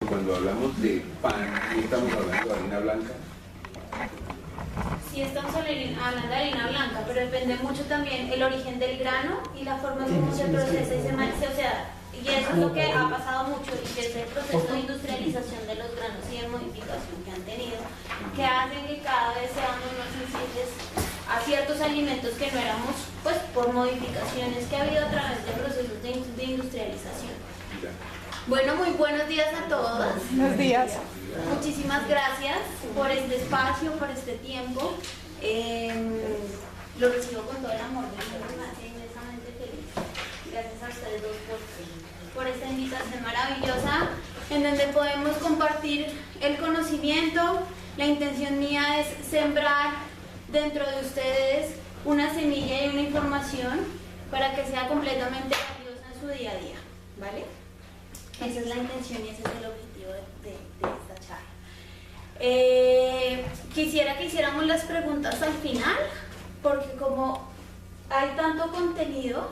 Cuando hablamos de pan, ¿estamos hablando de harina blanca? Sí, estamos hablando de harina blanca, pero depende mucho también el origen del grano y la forma como se procesa y se maneja. O sea, y eso es lo que ha pasado mucho, y que es el proceso de industrialización de los granos y de modificación que han tenido, que hacen que cada vez seamos más sensibles a ciertos alimentos que no éramos, pues por modificaciones que ha habido a través de procesos de industrialización. Bueno, muy buenos días a todos. Buenos días. Muchísimas gracias por este espacio, por este tiempo. Lo recibo con todo el amor del mundo, me hace inmensamente feliz. Gracias a ustedes dos por esta invitación maravillosa en donde podemos compartir el conocimiento. La intención mía es sembrar dentro de ustedes una semilla y una información para que sea completamente valiosa en su día a día, ¿vale? Esa es la intención y ese es el objetivo de esta charla. Quisiera que hiciéramos las preguntas al final, porque como hay tanto contenido,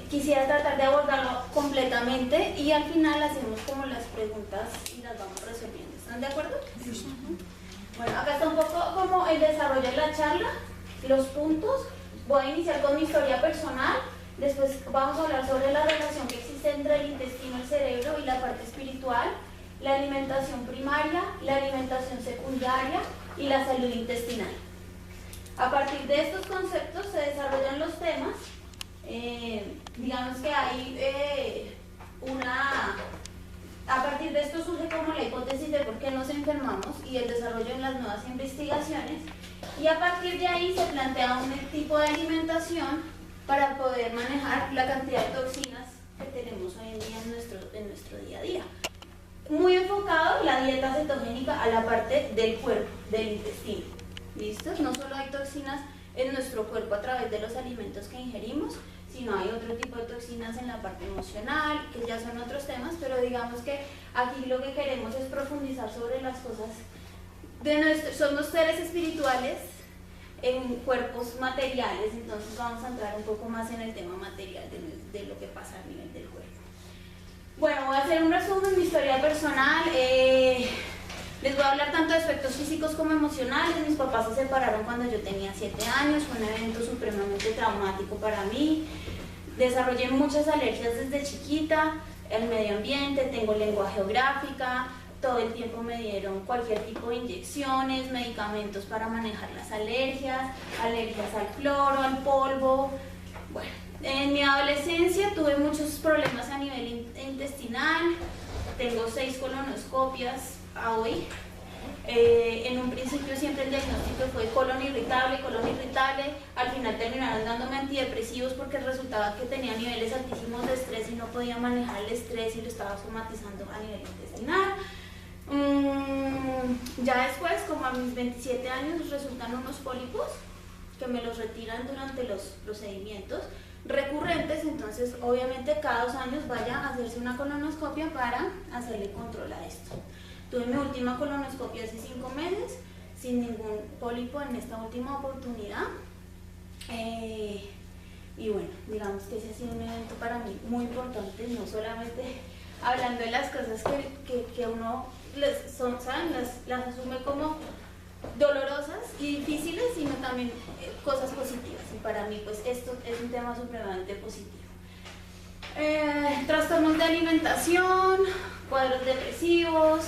quisiera tratar de abordarlo completamente y al final hacemos como las preguntas y las vamos resolviendo. ¿Están de acuerdo? Sí. Bueno, acá está un poco como el desarrollo de la charla, los puntos. Voy a iniciar con mi historia personal. Después vamos a hablar sobre la relación que existe entre el intestino, el cerebro y la parte espiritual, la alimentación primaria, la alimentación secundaria y la salud intestinal. A partir de estos conceptos se desarrollan los temas. Digamos que hay a partir de esto surge como la hipótesis de por qué nos enfermamos y el desarrollo en las nuevas investigaciones, y a partir de ahí se plantea un tipo de alimentación para poder manejar la cantidad de toxinas que tenemos hoy en día en nuestro día a día. Muy enfocado la dieta cetogénica a la parte del cuerpo, del intestino. ¿Listo? No solo hay toxinas en nuestro cuerpo a través de los alimentos que ingerimos, sino hay otro tipo de toxinas en la parte emocional, que ya son otros temas, pero digamos que aquí lo que queremos es profundizar sobre las cosas somos seres espirituales en cuerpos materiales, entonces vamos a entrar un poco más en el tema material de lo que pasa a nivel del cuerpo. Bueno, voy a hacer un resumen de mi historia personal. Les voy a hablar tanto de aspectos físicos como emocionales. Mis papás se separaron cuando yo tenía 7 años, fue un evento supremamente traumático para mí. Desarrollé muchas alergias desde chiquita, el medio ambiente, tengo lengua geográfica. Todo el tiempo me dieron cualquier tipo de inyecciones, medicamentos para manejar las alergias al cloro, al polvo. Bueno, en mi adolescencia tuve muchos problemas a nivel intestinal, tengo 6 colonoscopias a hoy. En un principio siempre el diagnóstico fue colon irritable, al final terminaron dándome antidepresivos porque resultaba que tenía niveles altísimos de estrés y no podía manejar el estrés y lo estaba somatizando a nivel intestinal. Ya después, como a mis 27 años, resultan unos pólipos que me los retiran durante los procedimientos recurrentes, entonces obviamente cada 2 años vaya a hacerse una colonoscopia para hacerle control a esto. Tuve mi última colonoscopia hace 5 meses, sin ningún pólipo en esta última oportunidad. Y bueno, digamos que ese ha sido un evento para mí muy importante, no solamente hablando de las cosas que uno las asume como dolorosas y difíciles, sino también cosas positivas, y para mí pues esto es un tema supremamente positivo. Trastornos de alimentación, cuadros depresivos,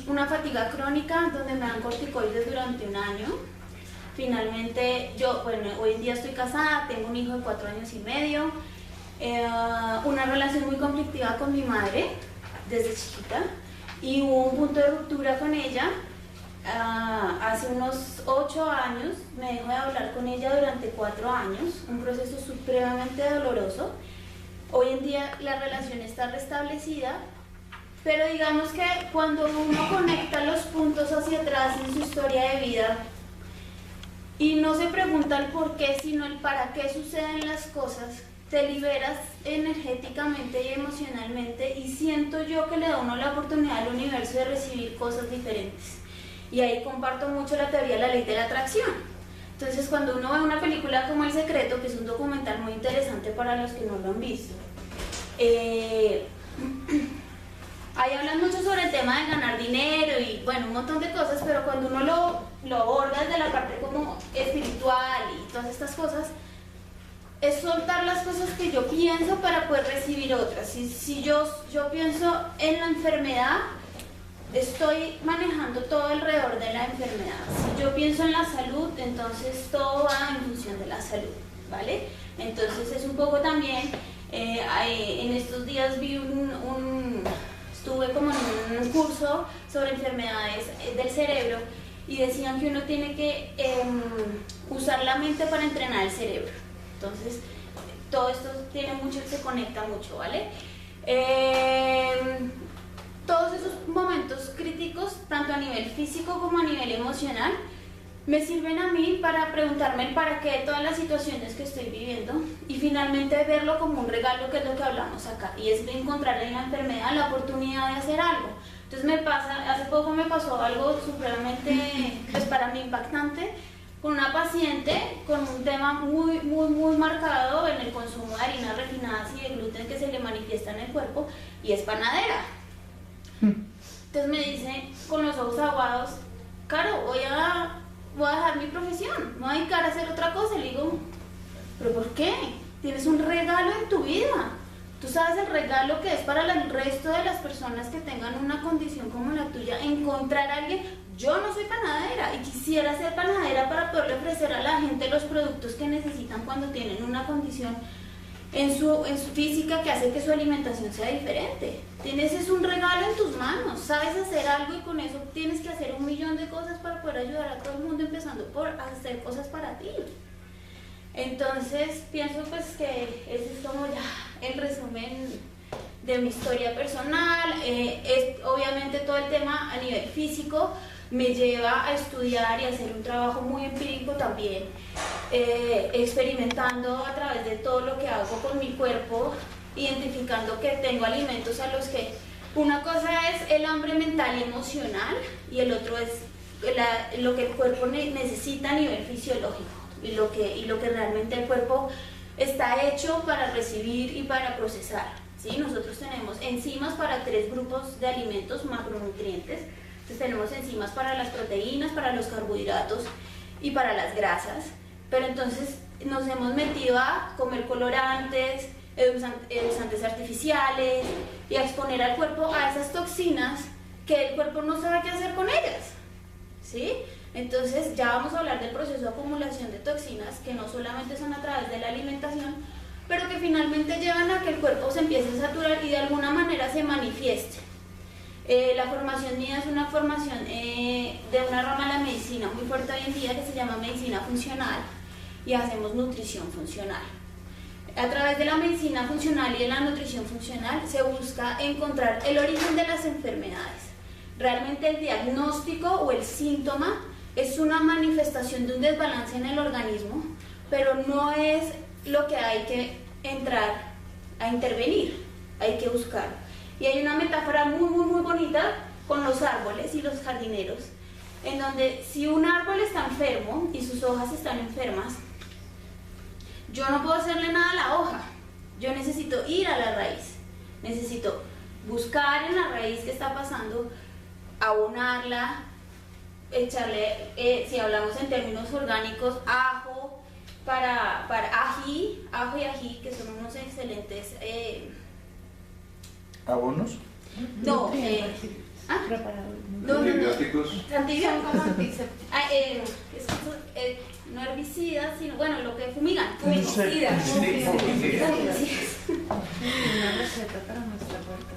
una fatiga crónica donde me dan corticoides durante 1 año. Finalmente hoy en día estoy casada, tengo un hijo de 4 años y medio, una relación muy conflictiva con mi madre desde chiquita, y hubo un punto de ruptura con ella. Hace unos 8 años me dejó de hablar con ella durante 4 años, un proceso supremamente doloroso. Hoy en día la relación está restablecida, pero digamos que cuando uno conecta los puntos hacia atrás en su historia de vida y no se pregunta el por qué, sino el para qué suceden las cosas, te liberas energéticamente y emocionalmente, y siento yo que le da uno la oportunidad al universo de recibir cosas diferentes. Y ahí comparto mucho la teoría de la ley de la atracción. Entonces, cuando uno ve una película como El Secreto, que es un documental muy interesante para los que no lo han visto, ahí hablan mucho sobre el tema de ganar dinero y bueno, un montón de cosas, pero cuando uno lo aborda desde la parte como espiritual y todas estas cosas, es soltar las cosas que yo pienso para poder recibir otras. Si yo pienso en la enfermedad, estoy manejando todo alrededor de la enfermedad. Si yo pienso en la salud, entonces todo va en función de la salud, ¿vale? Entonces es un poco también, en estos días estuve como en un curso sobre enfermedades del cerebro y decían que uno tiene que usar la mente para entrenar el cerebro. Entonces, todo esto se conecta mucho, ¿vale? Todos esos momentos críticos, tanto a nivel físico como a nivel emocional, me sirven a mí para preguntarme el para qué de todas las situaciones que estoy viviendo y finalmente verlo como un regalo, que es lo que hablamos acá, y es de encontrar en la enfermedad la oportunidad de hacer algo. Entonces hace poco me pasó algo supremamente, pues para mí impactante, con una paciente con un tema muy marcado en el consumo de harinas refinadas y de gluten que se le manifiesta en el cuerpo, y es panadera. Entonces me dice con los ojos aguados: Caro, voy a dejar mi profesión, me voy a dedicar a hacer otra cosa. Y le digo: ¿pero por qué? Tienes un regalo en tu vida. Tú sabes el regalo que es para el resto de las personas que tengan una condición como la tuya, encontrar a alguien. Yo no soy panadera y quisiera ser panadera para poderle ofrecer a la gente los productos que necesitan cuando tienen una condición en su física que hace que su alimentación sea diferente. Es un regalo en tus manos, sabes hacer algo y con eso tienes que hacer 1.000.000 de cosas para poder ayudar a todo el mundo, empezando por hacer cosas para ti. Entonces pienso pues que ese es como ya el resumen de mi historia personal. Obviamente todo el tema a nivel físico me lleva a estudiar y a hacer un trabajo muy empírico también, experimentando a través de todo lo que hago con mi cuerpo, identificando que tengo alimentos a los que una cosa es el hambre mental y emocional y el otro es lo que el cuerpo necesita a nivel fisiológico y lo que realmente el cuerpo está hecho para recibir y para procesar, ¿sí? Nosotros tenemos enzimas para 3 grupos de alimentos macronutrientes. Entonces tenemos enzimas para las proteínas, para los carbohidratos y para las grasas, pero entonces nos hemos metido a comer colorantes, edulzantes artificiales y a exponer al cuerpo a esas toxinas que el cuerpo no sabe qué hacer con ellas, ¿sí? Entonces ya vamos a hablar del proceso de acumulación de toxinas, que no solamente son a través de la alimentación, pero que finalmente llevan a que el cuerpo se empiece a saturar y de alguna manera se manifieste. La formación mía es una formación de una rama de la medicina muy fuerte hoy en día que se llama medicina funcional y hacemos nutrición funcional. A través de la medicina funcional y de la nutrición funcional se busca encontrar el origen de las enfermedades. Realmente el diagnóstico o el síntoma es una manifestación de un desbalance en el organismo, pero no es lo que hay que entrar a intervenir, hay que buscar. Y hay una metáfora muy bonita con los árboles y los jardineros, en donde si un árbol está enfermo y sus hojas están enfermas, yo no puedo hacerle nada a la hoja, yo necesito ir a la raíz, necesito buscar en la raíz qué está pasando, abonarla, echarle, si hablamos en términos orgánicos, ajo, ajo y ají, que son unos excelentes ¿abonos? no, Antibióticos. Antibióticos. No herbicidas, sino bueno, lo que fumigan. Fungicidas. Una receta para nuestra puerta,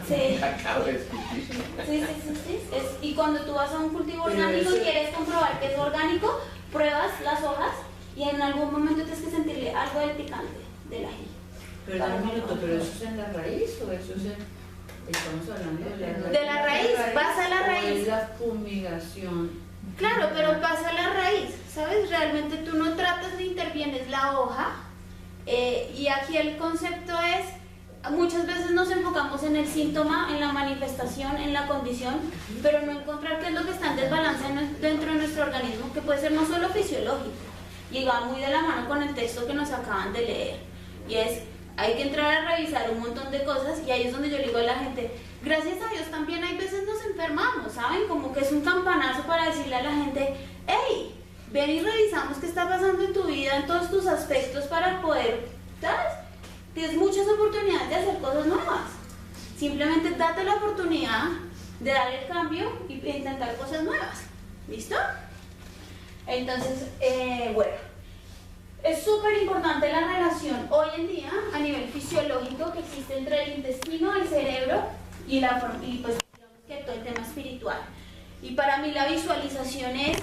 Sí. Acabo de escuchar. Sí. Y cuando tú vas a un cultivo orgánico y quieres comprobar que es orgánico, pruebas las hojas y en algún momento tienes que sentirle algo del picante del ají. Perdón un minuto, ¿pero eso es en la raíz o eso es en...? Estamos hablando de la raíz. De la raíz, vas a la ¿O raíz. es la fumigación? Claro, pero pasa a la raíz, ¿sabes? Realmente tú no tratas de intervienes la hoja y aquí el concepto es, muchas veces nos enfocamos en el síntoma, en la manifestación, en la condición, pero no encontrar qué es lo que está en desbalance dentro de nuestro organismo, que puede ser no solo fisiológico, y va muy de la mano con el texto que nos acaban de leer, y es Hay que entrar a revisar un montón de cosas y ahí es donde yo le digo a la gente, gracias a Dios también hay veces nos enfermamos, ¿saben? Como que es un campanazo para decirle a la gente, hey, ven y revisamos qué está pasando en tu vida, en todos tus aspectos para poder, ¿sabes? Tienes muchas oportunidades de hacer cosas nuevas. Simplemente date la oportunidad de dar el cambio y intentar cosas nuevas. ¿Listo? Entonces, bueno, es súper importante la relación hoy en día a nivel fisiológico que existe entre el intestino, el cerebro y pues digamos que todo el tema espiritual. Y para mí la visualización es,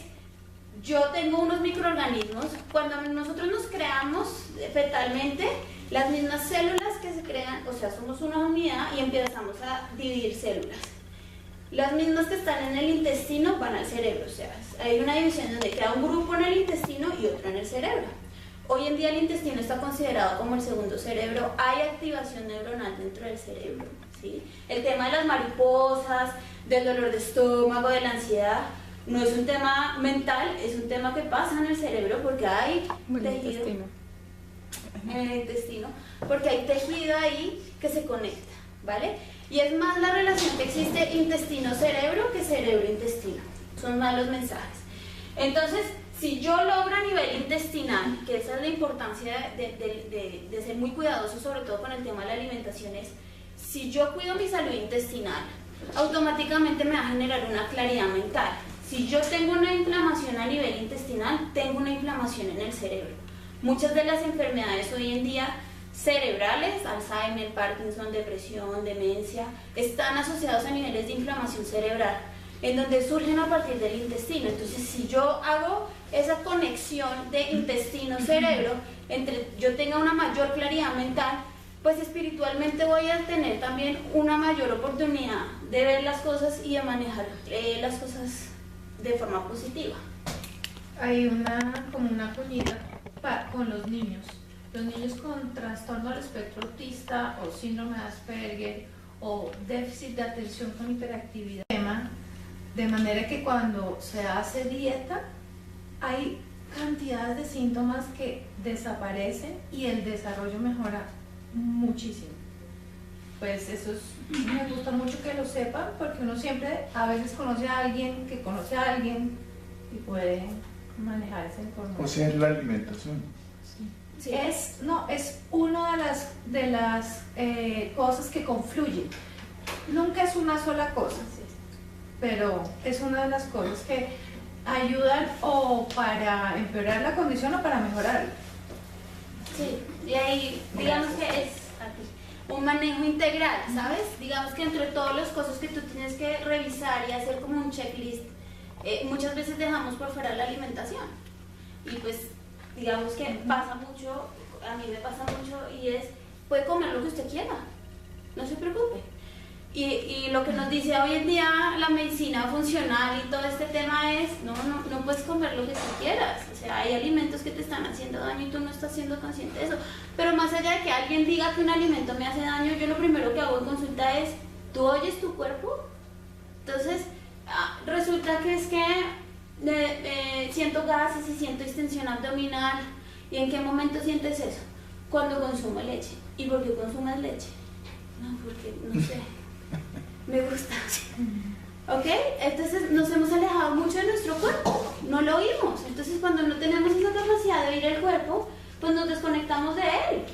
yo tengo unos microorganismos, cuando nosotros nos creamos fetalmente, las mismas células que se crean, o sea, somos una unidad y empezamos a dividir células. Las mismas que están en el intestino van al cerebro, o sea, hay una división donde queda un grupo en el intestino y otro en el cerebro. Hoy en día el intestino está considerado como el segundo cerebro, hay activación neuronal dentro del cerebro, ¿sí? El tema de las mariposas, del dolor de estómago, de la ansiedad, no es un tema mental, es un tema que pasa en el cerebro porque hay tejido en el intestino, porque hay tejido ahí que se conecta, ¿vale? Y es más la relación que existe intestino-cerebro que cerebro-intestino, son más los mensajes. Entonces, si yo logro a nivel intestinal, que esa es la importancia de ser muy cuidadoso, sobre todo con el tema de la alimentación, es si yo cuido mi salud intestinal, automáticamente me va a generar una claridad mental. Si yo tengo una inflamación a nivel intestinal, tengo una inflamación en el cerebro. Muchas de las enfermedades hoy en día cerebrales, Alzheimer, Parkinson, depresión, demencia, están asociados a niveles de inflamación cerebral, en donde surgen a partir del intestino. Entonces, si yo hago esa conexión de intestino-cerebro, entre yo tenga una mayor claridad mental, pues espiritualmente voy a tener también una mayor oportunidad de ver las cosas y de manejar las cosas de forma positiva. Hay como una comunidad con los niños con trastorno del espectro autista o síndrome de Asperger o déficit de atención con hiperactividad, de manera que cuando se hace dieta hay cantidades de síntomas que desaparecen y el desarrollo mejora muchísimo. Pues eso me gusta mucho que lo sepan, porque uno siempre a veces conoce a alguien que conoce a alguien y puede manejar esa información. O sea, es la alimentación. Sí. Es una de las cosas que confluyen. Nunca es una sola cosa, pero es una de las cosas que ayudan o para empeorar la condición o para mejorarla. Sí, y ahí digamos que es un manejo integral, ¿sabes? Digamos que entre todas las cosas que tú tienes que revisar y hacer como un checklist, muchas veces dejamos por fuera la alimentación. Y pues digamos que pasa mucho, a mí me pasa mucho, y es, puede comer lo que usted quiera, no se preocupe. Y lo que nos dice hoy en día la medicina funcional y todo este tema es, no puedes comer lo que tú quieras. O sea, hay alimentos que te están haciendo daño y tú no estás siendo consciente de eso. Pero más allá de que alguien diga que un alimento me hace daño, yo lo primero que hago en consulta es, ¿tú oyes tu cuerpo? Entonces, resulta que es que siento gases y siento distensión abdominal. ¿Y en qué momento sientes eso? Cuando consumo leche. ¿Y por qué consumes leche? No, porque no sé. Me gusta. ¿Ok? Entonces nos hemos alejado mucho de nuestro cuerpo, no lo oímos. Entonces cuando no tenemos esa capacidad de oír el cuerpo, pues nos desconectamos de él.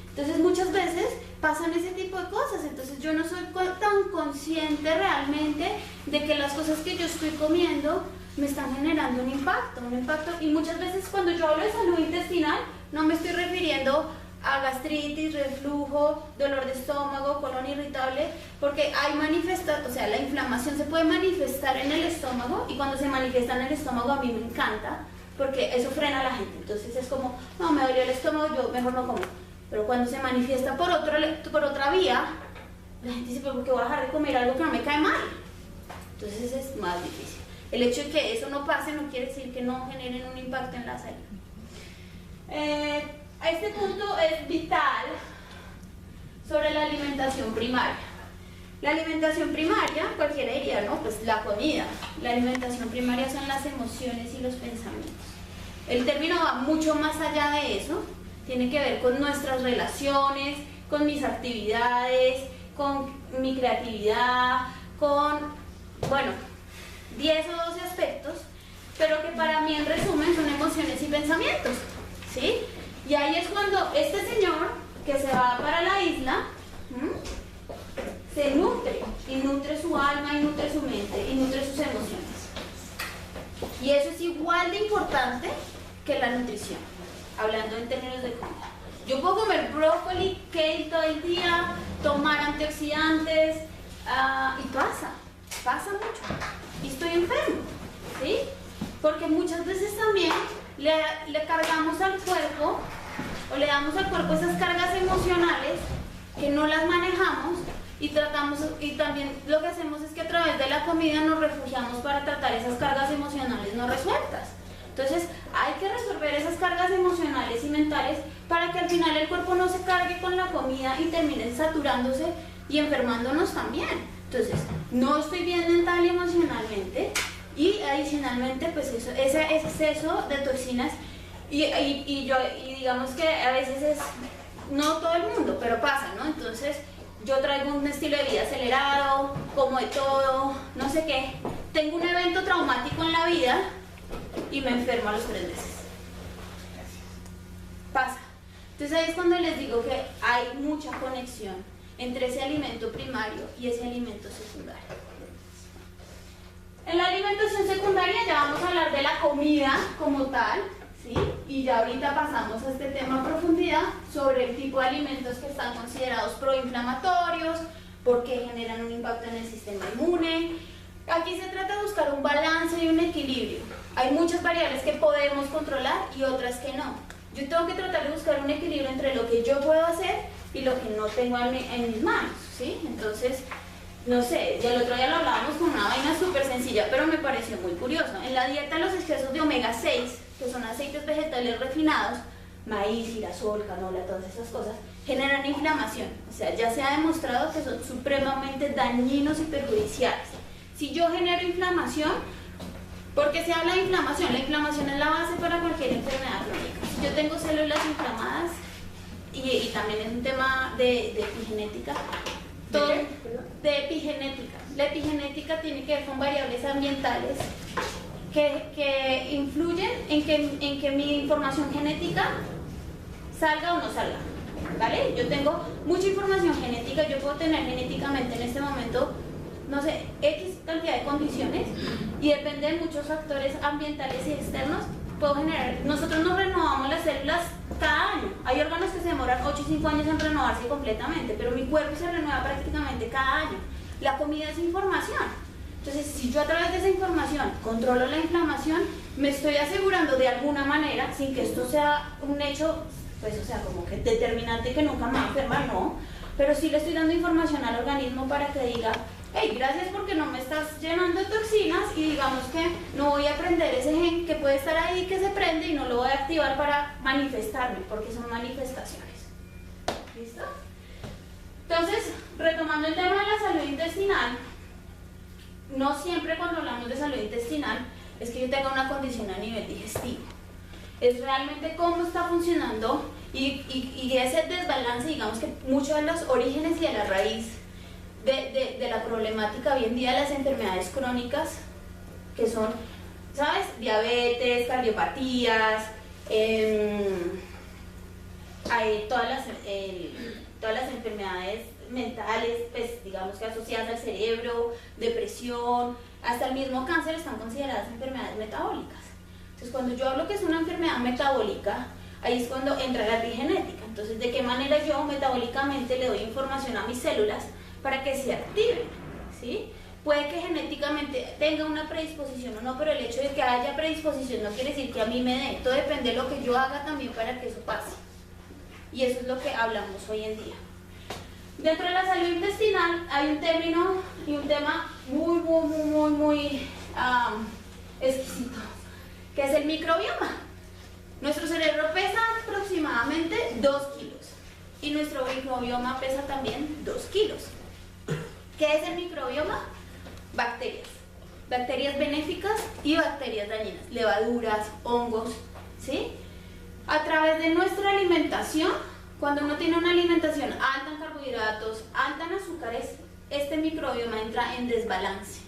Entonces muchas veces pasan ese tipo de cosas. Entonces yo no soy tan consciente realmente de que las cosas que yo estoy comiendo me están generando un impacto. Y muchas veces cuando yo hablo de salud intestinal, no me estoy refiriendo a gastritis, reflujo, dolor de estómago, colon irritable, porque hay o sea, la inflamación se puede manifestar en el estómago, y cuando se manifiesta en el estómago a mí me encanta, porque eso frena a la gente. Entonces es como, no, me dolió el estómago, yo mejor no como. Pero cuando se manifiesta por otra vía, la gente dice, ¿por qué voy a dejar de comer algo que no me cae mal? Entonces es más difícil. El hecho de que eso no pase no quiere decir que no generen un impacto en la salud. Este punto es vital sobre la alimentación primaria. La alimentación primaria, cualquiera diría, ¿no? Pues la comida. La alimentación primaria son las emociones y los pensamientos. El término va mucho más allá de eso, tiene que ver con nuestras relaciones, con mis actividades, con mi creatividad, con, bueno, 10 o 12 aspectos, pero que para mí en resumen son emociones y pensamientos, ¿sí? Y ahí es cuando este señor que se va para la isla, se nutre, y nutre su alma, y nutre su mente, y nutre sus emociones. Y eso es igual de importante que la nutrición, hablando en términos de comida. Yo puedo comer brócoli, kale todo el día, tomar antioxidantes, y pasa mucho. Y estoy enfermo, ¿sí? Porque muchas veces también le cargamos al cuerpo, o le damos al cuerpo esas cargas emocionales que no las manejamos, y también lo que hacemos es que a través de la comida nos refugiamos para tratar esas cargas emocionales no resueltas. Entonces hay que resolver esas cargas emocionales y mentales para que al final el cuerpo no se cargue con la comida y termine saturándose y enfermándonos también. Entonces no estoy bien mental y emocionalmente, y adicionalmente pues ese exceso de toxinas y digamos que a veces es, no todo el mundo, pero pasa, ¿no? Entonces yo traigo un estilo de vida acelerado, como de todo, no sé qué, tengo un evento traumático en la vida y me enfermo a los 3 meses. Pasa. Entonces ahí es cuando les digo que hay mucha conexión entre ese alimento primario y ese alimento secundario. En la alimentación secundaria ya vamos a hablar de la comida como tal, ¿sí? Y ya ahorita pasamos a este tema a profundidad sobre el tipo de alimentos que están considerados proinflamatorios, porque generan un impacto en el sistema inmune. Aquí se trata de buscar un balance y un equilibrio. Hay muchas variables que podemos controlar y otras que no. Yo tengo que tratar de buscar un equilibrio entre lo que yo puedo hacer y lo que no tengo en mis manos, ¿sí? Entonces, no sé, ya el otro día lo hablábamos con una vaina súper sencilla, pero me pareció muy curioso. En la dieta los excesos de omega 6, que son aceites vegetales refinados, maíz, girasol, canola, todas esas cosas, generan inflamación. O sea, ya se ha demostrado que son supremamente dañinos y perjudiciales. Si yo genero inflamación, porque se habla de inflamación, la inflamación es la base para cualquier enfermedad crónica. Si yo tengo células inflamadas, y también es un tema de epigenética, todo, de epigenética. La epigenética tiene que ver con variables ambientales que influyen en que mi información genética salga o no salga, ¿vale? Yo tengo mucha información genética, yo puedo tener genéticamente en este momento, no sé, X cantidad de condiciones, y depende de muchos factores ambientales y externos, puedo generar. Nosotros nos renovamos las células cada año. Hay órganos que se demoran 8 y 5 años en renovarse completamente, pero mi cuerpo se renueva prácticamente cada año. La comida es información. Entonces, si yo a través de esa información controlo la inflamación, me estoy asegurando de alguna manera, sin que esto sea un hecho, pues, o sea, como que determinante que nunca me va a enfermar, no, pero sí le estoy dando información al organismo para que diga, hey, gracias porque no me estás llenando de toxinas, y digamos que no voy a prender ese gen que puede estar ahí, que se prende, y no lo voy a activar para manifestarme, porque son manifestaciones. ¿Listo? Entonces, retomando el tema de la salud intestinal, no siempre cuando hablamos de salud intestinal es que yo tenga una condición a nivel digestivo. Es realmente cómo está funcionando y ese desbalance, digamos que muchos de los orígenes y de la raíz de la problemática hoy en día de las enfermedades crónicas, que son, ¿sabes? Diabetes, cardiopatías, hay todas las enfermedades mentales, pues digamos que asociadas al cerebro, depresión, hasta el mismo cáncer, están consideradas enfermedades metabólicas. Entonces, cuando yo hablo que es una enfermedad metabólica, ahí es cuando entra la epigenética. Entonces, ¿de qué manera yo metabólicamente le doy información a mis células para que se activen? ¿Sí? Puede que genéticamente tenga una predisposición o no, pero el hecho de que haya predisposición no quiere decir que a mí me dé. Todo depende de lo que yo haga también para que eso pase. Y eso es lo que hablamos hoy en día. Dentro de la salud intestinal hay un término y un tema muy exquisito, que es el microbioma. Nuestro cerebro pesa aproximadamente 2 kilos y nuestro microbioma pesa también 2 kilos. ¿Qué es el microbioma? Bacterias. Bacterias benéficas y bacterias dañinas, levaduras, hongos, ¿sí? A través de nuestra alimentación, cuando uno tiene una alimentación alta en carbohidratos, alta en azúcares, este microbioma entra en desbalance.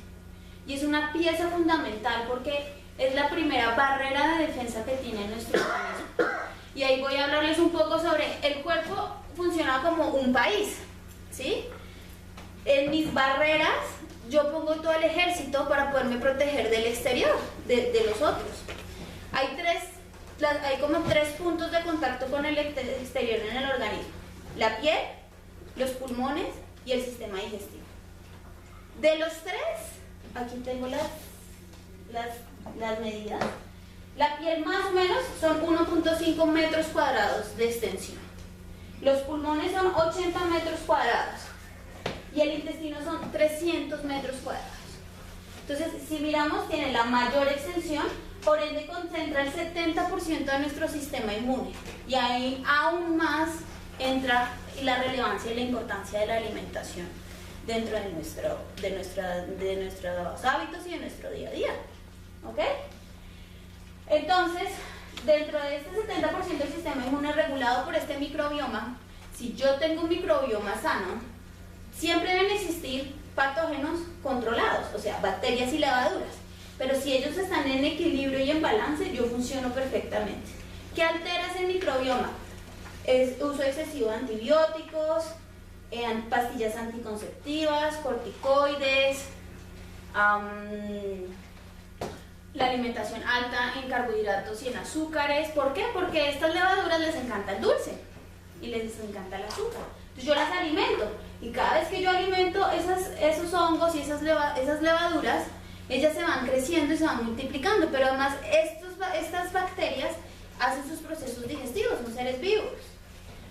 Y es una pieza fundamental porque es la primera barrera de defensa que tiene nuestro organismo. Y ahí voy a hablarles un poco sobre el cuerpo. Funciona como un país, ¿sí? En mis barreras yo pongo todo el ejército para poderme proteger del exterior, de los otros. Hay como 3 puntos de contacto con el exterior en el organismo: la piel, los pulmones y el sistema digestivo. De los 3, aquí tengo las medidas. La piel más o menos son 1.5 metros cuadrados de extensión. Los pulmones son 80 metros cuadrados y el intestino son 300 metros cuadrados. Entonces, si miramos, tiene la mayor extensión, por ende concentra el 70% de nuestro sistema inmune. Y ahí aún más entra la relevancia y la importancia de la alimentación dentro de nuestros hábitos y de nuestro día a día. ¿Ok? Entonces, dentro de este 70% del sistema inmune regulado por este microbioma, si yo tengo un microbioma sano, siempre deben existir patógenos controlados, o sea, bacterias y levaduras. Pero si ellos están en equilibrio y en balance, yo funciono perfectamente. ¿Qué altera ese microbioma? Es uso excesivo de antibióticos, pastillas anticonceptivas, corticoides, la alimentación alta en carbohidratos y en azúcares. ¿Por qué? Porque a estas levaduras les encanta el dulce y les encanta el azúcar. Entonces yo las alimento, y cada vez que yo alimento esos hongos y esas levaduras, ellas se van creciendo y se van multiplicando. Pero además estas bacterias hacen sus procesos digestivos, son seres vivos.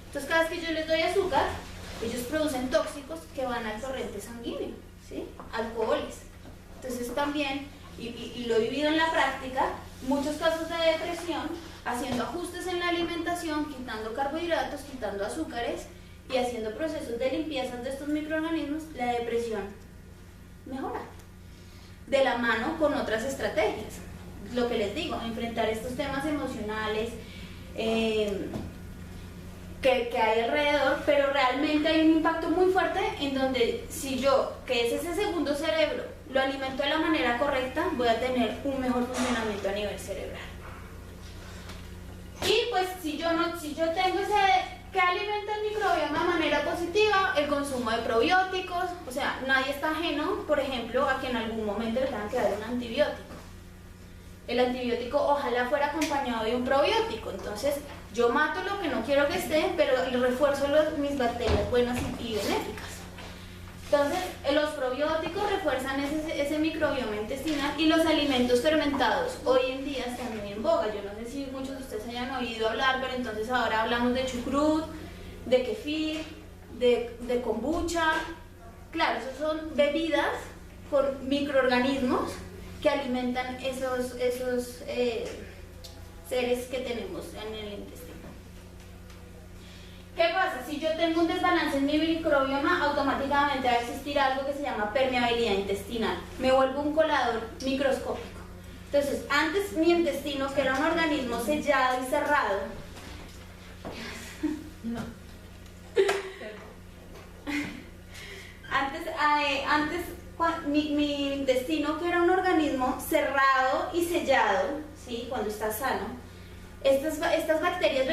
Entonces cada vez que yo les doy azúcar, ellos producen tóxicos que van al torrente sanguíneo, ¿sí? Alcoholes. Entonces también, y lo he vivido en la práctica, muchos casos de depresión, haciendo ajustes en la alimentación, quitando carbohidratos, quitando azúcares y haciendo procesos de limpieza de estos microorganismos, la depresión mejora. De la mano con otras estrategias. Lo que les digo, enfrentar estos temas emocionales que hay alrededor, pero realmente hay un impacto muy fuerte en donde si yo, que es ese segundo cerebro, lo alimento de la manera correcta, voy a tener un mejor funcionamiento a nivel cerebral. Y pues si yo tengo ¿qué alimenta el microbioma de manera positiva? El consumo de probióticos. O sea, nadie está ajeno, por ejemplo, a que en algún momento le tengan que dar un antibiótico. El antibiótico ojalá fuera acompañado de un probiótico. Entonces, yo mato lo que no quiero que esté, pero refuerzo mis bacterias buenas y benéficas. Entonces, los probióticos refuerzan ese microbioma intestinal, y los alimentos fermentados hoy en día están muy en boga. Yo no sé si muchos de ustedes hayan oído hablar, pero entonces ahora hablamos de chucrut, de kefir, de kombucha. Claro, esos son bebidas con microorganismos que alimentan esos seres que tenemos en el intestino. ¿Qué pasa? Si yo tengo un desbalance en mi microbioma, automáticamente va a existir algo que se llama permeabilidad intestinal. Me vuelvo un colador microscópico. Entonces, antes mi intestino, que era un organismo sellado y cerrado, No. mi intestino, que era un organismo cerrado y sellado, ¿sí? Cuando está sano, estas bacterias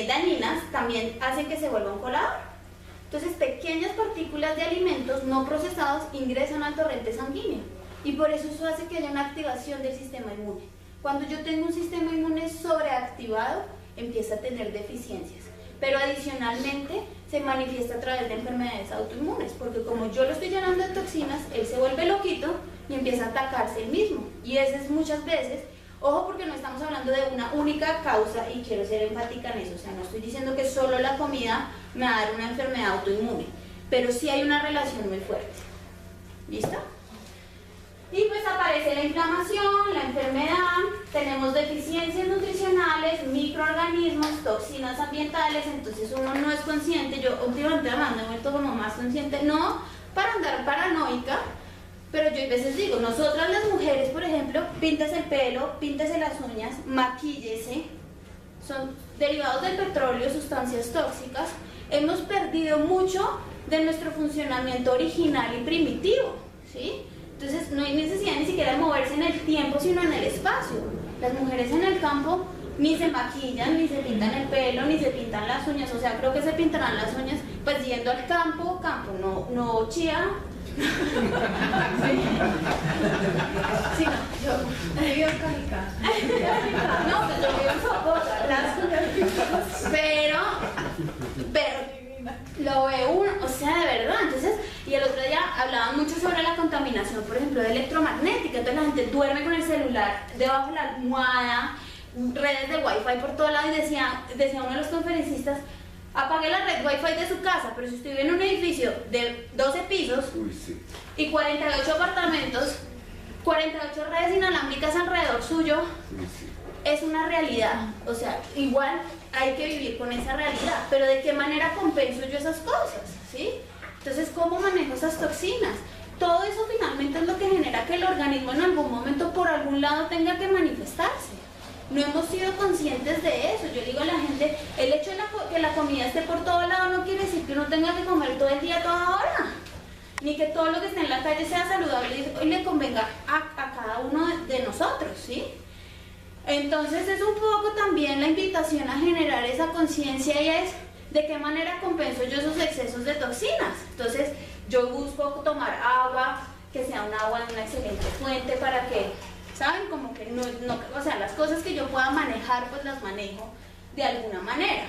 dañinas también hacen que se vuelva un colador. Entonces, pequeñas partículas de alimentos no procesados ingresan al torrente sanguíneo, y por eso hace que haya una activación del sistema inmune. Cuando yo tengo un sistema inmune sobreactivado, empieza a tener deficiencias, pero adicionalmente se manifiesta a través de enfermedades autoinmunes, porque como yo lo estoy llenando de toxinas, él se vuelve loquito y empieza a atacarse él mismo. Y ese es muchas veces, ojo, porque no estamos hablando de una única causa, y quiero ser enfática en eso. O sea, no estoy diciendo que solo la comida me va a dar una enfermedad autoinmune, pero sí hay una relación muy fuerte. ¿Listo? Y pues aparece la inflamación, la enfermedad, tenemos deficiencias nutricionales, microorganismos, toxinas ambientales. Entonces uno no es consciente. Yo últimamente hablando he vuelto como más consciente, no para andar paranoica, pero yo a veces digo, nosotras las mujeres, por ejemplo, píntese el pelo, píntese las uñas, maquíllese, son derivados del petróleo, sustancias tóxicas, hemos perdido mucho de nuestro funcionamiento original y primitivo, ¿sí? Entonces no hay necesidad ni siquiera de moverse en el tiempo, sino en el espacio. Las mujeres en el campo ni se maquillan, ni se pintan el pelo, ni se pintan las uñas, o sea, creo que se pintarán las uñas pues yendo al campo, no chía. Sí, no, yo vivo en Cajicá. No, pues yo vivo en Socorro, pero lo ve uno, o sea, de verdad. Entonces, y el otro día hablaban mucho sobre la contaminación, por ejemplo, electromagnética. Entonces la gente duerme con el celular debajo de la almohada, redes de wifi por todo lado, y decía uno de los conferencistas: apague la red wifi de su casa, pero si usted vive en un edificio de 12 pisos y 48 apartamentos, 48 redes inalámbricas alrededor suyo, es una realidad. O sea, igual hay que vivir con esa realidad, pero ¿de qué manera compenso yo esas cosas? ¿Sí? Entonces, ¿cómo manejo esas toxinas? Todo eso finalmente es lo que genera que el organismo en algún momento por algún lado tenga que manifestarse. No hemos sido conscientes de eso. Yo digo a la gente, el hecho de que la comida esté por todo lado no quiere decir que uno tenga que comer todo el día, toda hora, ni que todo lo que esté en la calle sea saludable y le convenga a cada uno de nosotros, ¿sí? Entonces es un poco también la invitación a generar esa conciencia, y es de qué manera compenso yo esos excesos de toxinas. Entonces yo busco tomar agua, que sea un agua de una excelente fuente para que, ¿saben? Como que no, o sea, las cosas que yo pueda manejar, pues las manejo de alguna manera.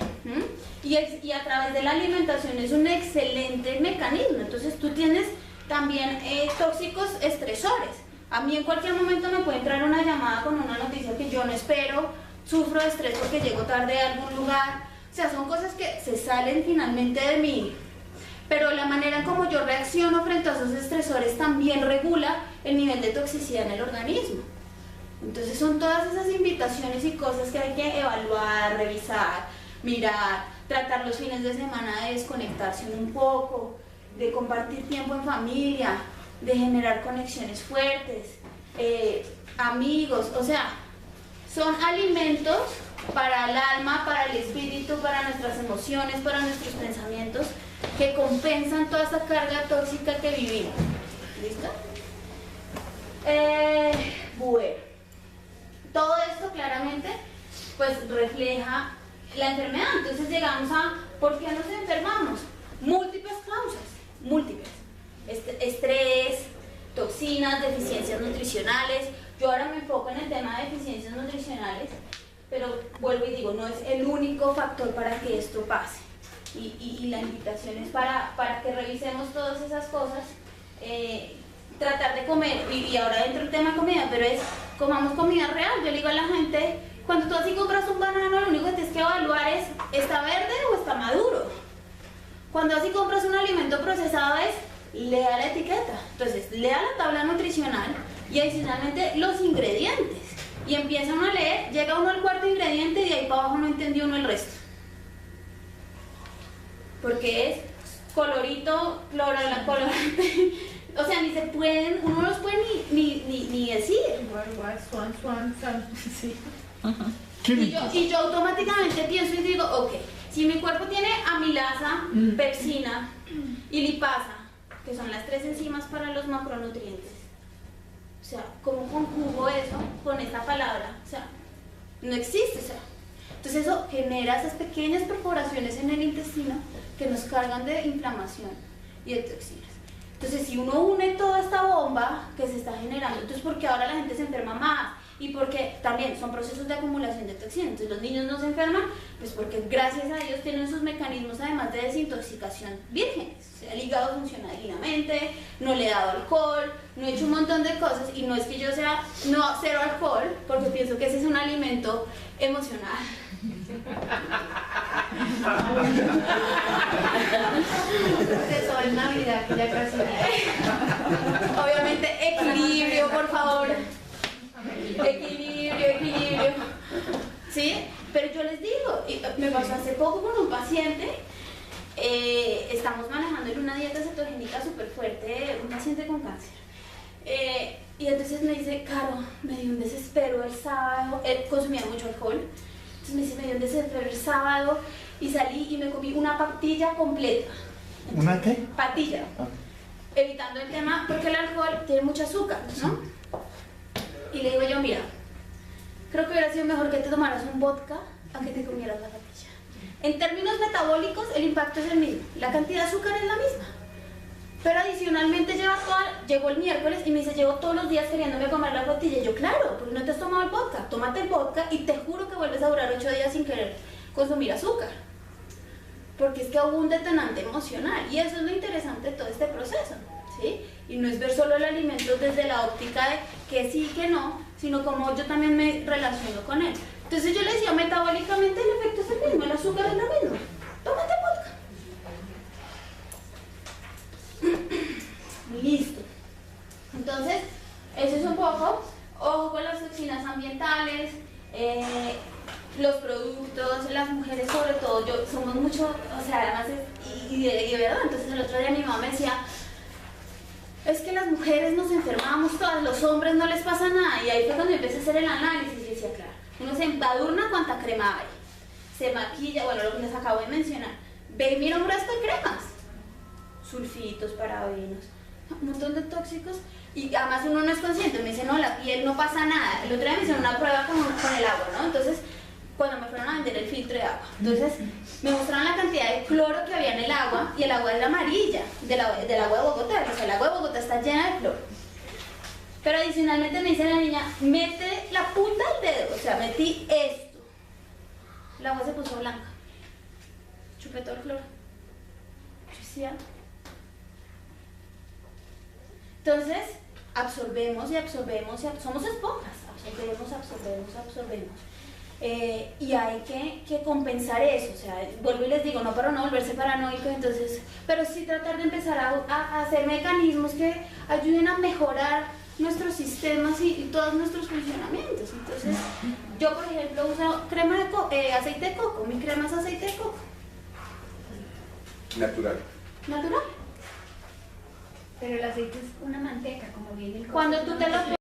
Y a través de la alimentación es un excelente mecanismo. Entonces tú tienes también tóxicos estresores. A mí en cualquier momento me puede entrar una llamada con una noticia que yo no espero, sufro de estrés porque llego tarde a algún lugar. O sea, son cosas que se salen finalmente de mí. Pero la manera en como yo reacciono frente a esos estresores también regula el nivel de toxicidad en el organismo. Entonces son todas esas invitaciones y cosas que hay que evaluar, revisar, mirar, tratar los fines de semana de desconectarse un poco, de compartir tiempo en familia, de generar conexiones fuertes, amigos. O sea, son alimentos para el alma, para el espíritu, para nuestras emociones, para nuestros pensamientos, que compensan toda esa carga tóxica que vivimos. ¿Listo? Bueno, todo esto claramente pues refleja la enfermedad. Entonces llegamos a ¿por qué nos enfermamos? Múltiples causas, múltiples. Estrés, toxinas, deficiencias nutricionales. Yo ahora me enfoco en el tema de deficiencias nutricionales, pero vuelvo y digo, no es el único factor para que esto pase. Y la invitación es para que revisemos todas esas cosas, tratar de comer, y ahora dentro del tema de comida, pero es comamos comida real. Yo le digo a la gente, cuando tú así compras un banano, lo único que tienes que evaluar es, ¿está verde o está maduro? Cuando así compras un alimento procesado es, lea la etiqueta. Entonces, lea la tabla nutricional y adicionalmente los ingredientes. Y empieza uno a leer, llega uno al cuarto ingrediente y de ahí para abajo no entendió uno el resto. Porque es colorito, colorante. O sea, ni se pueden, uno no los puede ni decir. Sí. Y yo automáticamente pienso y digo, ok, si mi cuerpo tiene amilasa, pepsina y lipasa, que son las 3 enzimas para los macronutrientes, o sea, ¿cómo conjugo eso con esta palabra? O sea, no existe, o sea. Entonces eso genera esas pequeñas perforaciones en el intestino que nos cargan de inflamación y de toxinas. Entonces, si uno une toda esta bomba que se está generando, entonces ¿por qué ahora la gente se enferma más? Y porque también son procesos de acumulación de toxinas. Entonces los niños no se enferman, pues porque gracias a Dios tienen sus mecanismos además de desintoxicación vírgenes. O sea, el hígado funciona divinamente, no le he dado alcohol, no he hecho un montón de cosas, y no es que yo sea cero alcohol, porque pienso que ese es un alimento emocional. Eso es Navidad, que ya casi. Obviamente equilibrio, por favor. Equilibrio. ¿Sí? Pero yo les digo, y me pasó hace poco con un paciente, estamos manejando una dieta cetogénica súper fuerte, un paciente con cáncer. Y entonces me dice, Caro, me dio un desespero el sábado, él consumía mucho alcohol. Entonces me dice, me dio un desespero el sábado y salí y me comí una patilla completa. ¿Una qué? Patilla. Ah. Evitando el tema, porque el alcohol tiene mucho azúcar, ¿no? Y le digo yo, mira, creo que hubiera sido mejor que te tomaras un vodka a que te comieras la patilla. En términos metabólicos, el impacto es el mismo. La cantidad de azúcar es la misma. Pero adicionalmente llegó el miércoles y me dice, llevo todos los días queriéndome comer la patilla. Y yo, claro, porque no te has tomado el vodka. Tómate el vodka y te juro que vuelves a durar 8 días sin querer consumir azúcar. Porque es que hubo un detonante emocional. Y eso es lo interesante de todo este proceso, ¿sí? Y no es ver solo el alimento desde la óptica de que sí y que no, sino como yo también me relaciono con él. Entonces yo le decía, metabólicamente el efecto es el mismo, el azúcar es lo mismo. Tómate vodka. Listo. Entonces, eso es un poco, ojo con las toxinas ambientales, los productos, las mujeres sobre todo, somos mucho, o sea, además y de verdad, entonces el otro día mi mamá me decía, es que las mujeres nos enfermamos todas, los hombres no les pasa nada, y ahí fue cuando empecé a hacer el análisis y decía, claro, uno se embadurna cuánta crema hay, se maquilla, bueno, lo que les acabo de mencionar, ve y mira un resto de cremas, sulfitos, parabenos, un montón de tóxicos, y además uno no es consciente, me dice, no, la piel no pasa nada. El otro día me hicieron una prueba con el agua, ¿no? Entonces, cuando me fueron a vender el filtro de agua, entonces me mostraron la cantidad de cloro que había en el agua, y el agua era amarilla, del agua de Bogotá, o sea, el agua de Bogotá está llena de cloro. Pero adicionalmente me dice la niña, mete la punta del dedo, o sea, metí esto. El agua se puso blanca. Chupé todo el cloro. Yo decía, entonces, absorbemos y absorbemos, somos esponjas, absorbemos. Y hay que compensar eso, o sea, vuelvo y les digo, no para no volverse paranoico, entonces, pero sí tratar de empezar a hacer mecanismos que ayuden a mejorar nuestros sistemas y todos nuestros funcionamientos. Entonces, yo por ejemplo uso crema de aceite de coco, mi crema es aceite de coco. Natural. Natural. Pero el aceite es una manteca, como viene el coco. Cuando tú te lo